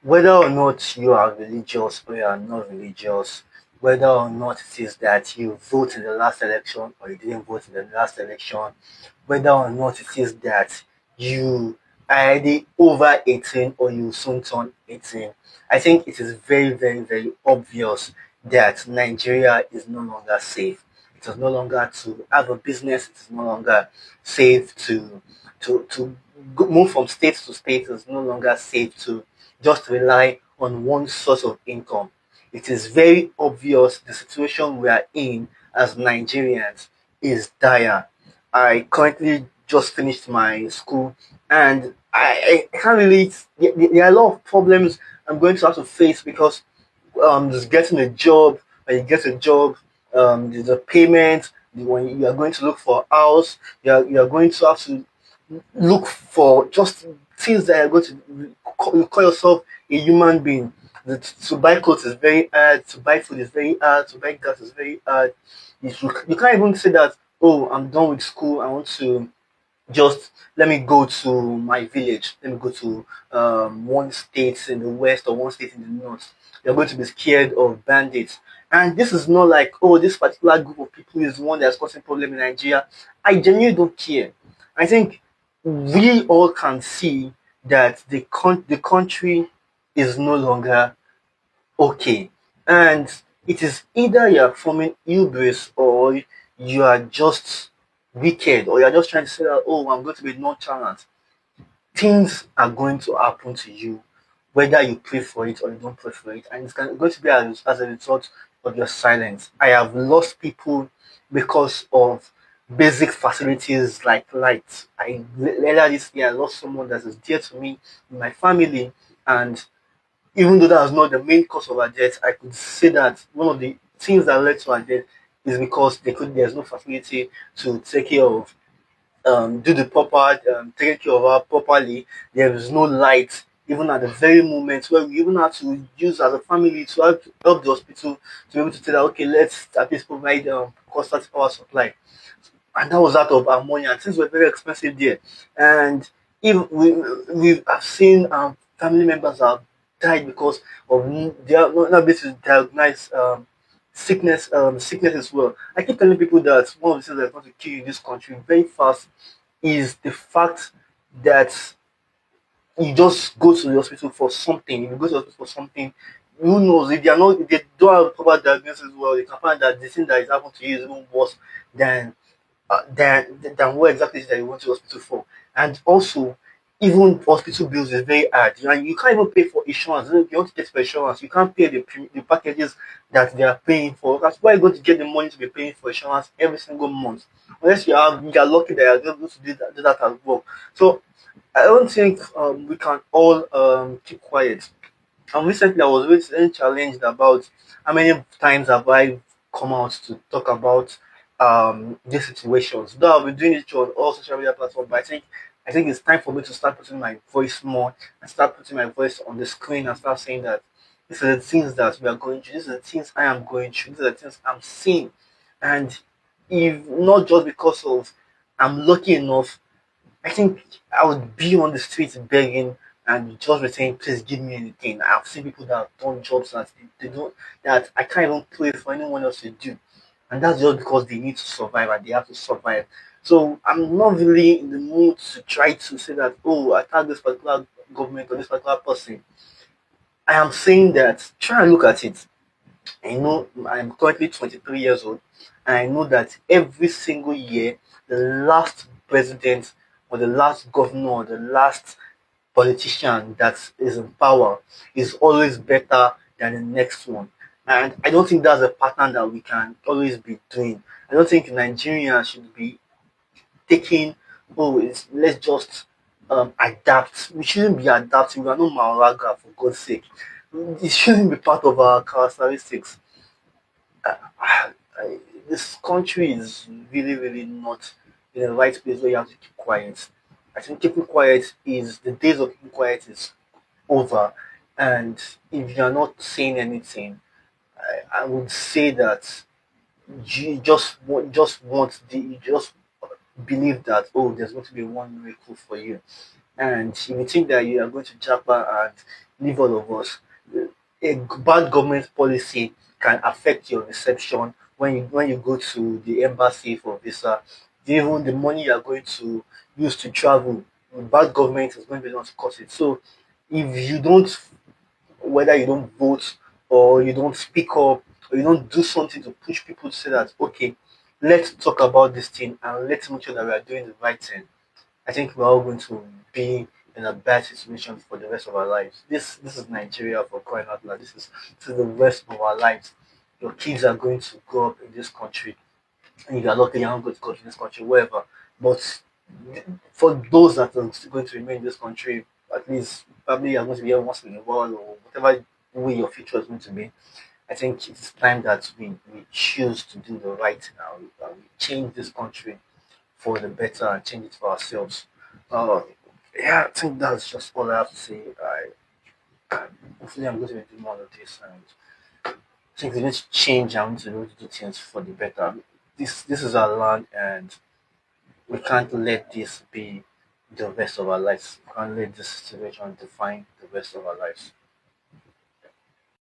Whether or not you are religious or you are not religious, whether or not it is that you vote in the last election or you didn't vote in the last election, whether or not it is that you are already over 18 or you soon turn 18, I think it is very, very, very obvious that Nigeria is no longer safe. It is no longer to have a business. It is no longer safe to move from state to state. It is no longer safe to just rely on one source of income. It is very obvious the situation we are in as Nigerians is dire. I currently just finished my school and I can't really, there are a lot of problems I'm going to have to face because just getting a job, when you get a job, there's a payment, when you are going to look for a house, you are going to have to look for just things that are going to you call yourself a human being. To buy clothes is very hard, to buy food is very hard, to buy gas is very hard. You can't even say that, oh, I'm done with school, I want to just let me go to my village, let me go to one state in the west or one state in the north. They're going to be scared of bandits. And this is not like, oh, this particular group of people is one that's causing problem in Nigeria. I genuinely don't care. I think we all can see that the country is no longer okay. And it is either you're forming hubris or you are just wicked or you're just trying to say that, oh, I'm going to be nonchalant. Things are going to happen to you whether you pray for it or you don't pray for it. And it's going to be as a result of your silence. I have lost people because of basic facilities like light. Earlier this year, I lost someone that is dear to me in my family, and even though that was not the main cause of her death, I could say that one of the things that led to her death is because there's no facility to take care of do the proper taking care of her properly. There is no light even at the very moment where we even have to use as a family to help the hospital to be able to say that okay, let's at least provide constant power supply. And that was out of ammonia. Things were very expensive there. And if we have seen family members have died because of they are not able to diagnose sickness as well. I keep telling people that one of the things that's going to kill you in this country very fast is the fact that you just go to the hospital for something. If you go to the hospital for something, who knows if they are not if they don't have proper diagnosis well, they can find that the thing that is happening to you is even worse than than what exactly is that you went to hospital for. And also, even hospital bills is very hard. You can't even pay for insurance. If you want to get for insurance, you can't pay the packages that they are paying for. That's why you're going to get the money to be paying for insurance every single month. Unless you are lucky that you're able to do that as well. So I don't think we can all keep quiet. And recently, I was really challenged about how many times have I come out to talk about these situations. Though I've been doing it on all social media platforms, but I think it's time for me to start putting my voice more and start putting my voice on the screen and start saying that these are the things that we are going through. These are the things I am going through. These are the things I'm seeing. And if not just because of I'm lucky enough, I think I would be on the streets begging and just be saying, please give me anything. I've seen people that have done jobs that they don't, that I can't even pray for anyone else to do. And that's just because they need to survive and they have to survive. So I'm not really in the mood to try to say that, oh, I thank this particular government or this particular person. I am saying that try and look at it. I know I'm currently 23 years old, and I know that every single year, the last president or the last governor or the last politician that is in power is always better than the next one. And I don't think that's a pattern that we can always be doing. I don't think Nigerians should be taking, oh, let's just adapt. We shouldn't be adapting. We are not Malaga, for God's sake. It shouldn't be part of our characteristics. I, this country is really, really not in the right place where you have to keep quiet. I think keeping quiet is the days of keeping quiet is over. And if you are not saying anything, I would say that you just want you just believe that oh, there's going to be one miracle for you, And if you think that you are going to japa and leave all of us, a bad government policy can affect your reception when you go to the embassy for visa. Even the money you are going to use to travel, bad government is going to be able to cut it. So if you don't, whether you don't vote or you don't speak up or you don't do something to push people to say that okay, let's talk about this thing and let's make sure that we are doing the right thing, I think we're all going to be in a bad situation for the rest of our lives. This is Nigeria, for crying out loud. This is the rest of our lives. Your kids are going to grow up in this country, and if you're lucky, you're not going to go to this country, wherever. But for those that are still going to remain in this country, at least probably you're going to be here once in a while, or whatever way your future is going to be. I think it's time that we choose to do the right thing and we change this country for the better and change it for ourselves. Uh, yeah, I think that's just all I have to say. I hopefully I'm going to do more of this, and I think we need to change and we need to be able to do things for the better. This is our land, and we can't let this be the rest of our lives. We can't let this situation define the rest of our lives.